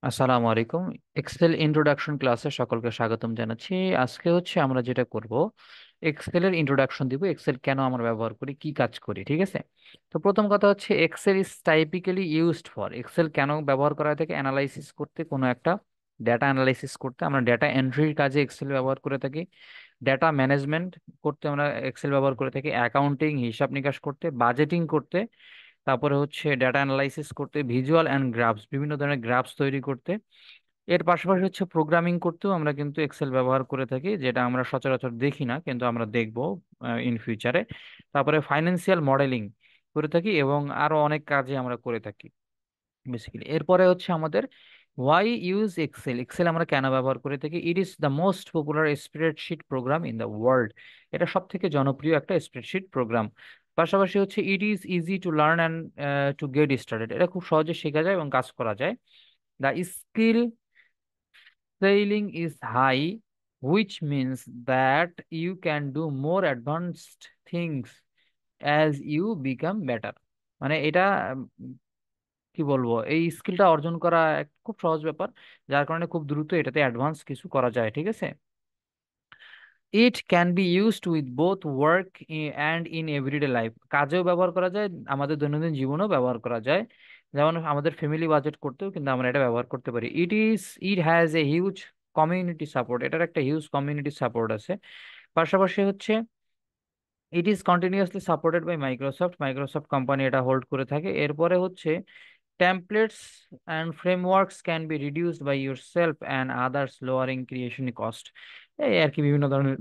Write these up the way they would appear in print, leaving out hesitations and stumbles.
আসসালামু আলাইকুম। Excel introduction ক্লাসে সকলকে স্বাগতম জানাচ্ছি। আজকে আমরা যেটা করব, এক্সেলের ইন্ট্রোডাকশন দিব। এক্সেল কেন আমরা ব্যবহার করি, কি কাজ করি, ঠিক আছে? তো প্রথম কথা হচ্ছে, Excel is typically used for, Excel কেন ব্যবহার করা হয় থাকে? অ্যানালাইসিস করতে, কোনো একটা ডেটা অ্যানালাইসিস করতে আমরা ডেটা এন্ট্রির কাজে এক্সেল ব্যবহার করে থাকি। ডেটা ম্যানেজমেন্ট করতে আমরা এক্সেল ব্যবহার করে থাকি। অ্যাকাউন্টিং, হিসাব নিকাশ করতে, বাজেটিং করতে, তারপরে ডেটা অ্যানালাইসিস করতে, ভিজুয়াল অ্যান্ড গ্রাফস, বিভিন্ন ধরনের গ্রাফস তৈরি করতে। এর পাশাপাশি প্রোগ্রামিং করতেও আমরা কিন্তু এক্সেল ব্যবহার করে থাকি, যেটা আমরা সচরাচর দেখি না, কিন্তু আমরা দেখব ইন ফিউচারে। তারপরে ফাইন্যান্সিয়াল মডেলিং করে থাকি এবং আরো অনেক কাজে আমরা করে থাকি বেসিক্যালি। এরপরে আমাদের ওয়াই ইউজ এক্সেল, এক্সেল আমরা কেন ব্যবহার করে থাকি? It is the most popular spreadsheet programme in the world, এটা সব থেকে জনপ্রিয় একটা স্প্রেডশিট প্রোগ্রাম। পাশাপাশি it is easy to learn and to get started, এটা খুব সহজে শেখা যায় এবং কাজ করা যায়। The skill ceiling is high, which means that you can do more advanced things as you become better. মানে এটা কি বলবো, এই স্কিলটা অর্জন করা খুব সহজ ব্যাপার, যার কারণে খুব দ্রুত এটাতে অ্যাডভান্স কিছু করা যায়, ঠিক আছে? It can be used with both work and in everyday life, কাজেও ব্যবহার করা যায়, আমাদের দৈনন্দিন জীবনেও ব্যবহার করা যায়। যেমন আমাদের ফ্যামিলি বাজেট করতেও কিন্তু আমরা এটা ব্যবহার করতে পারি। It has a huge community support, এটার একটা হিউজ কমিউনিটি সাপোর্ট আছে। পাশাপাশি it is continuously supported by Microsoft, Microsoft company এটা হোল্ড করে থাকে। এরপরে templates and frameworks can be reduced by yourself and others, lowering creation cost. এই আর কি বিভিন্ন ধরনের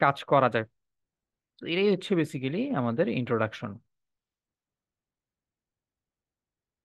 কাজ করা যায়। তো এটাই বেসিক্যালি আমাদের ইন্ট্রোডাকশন।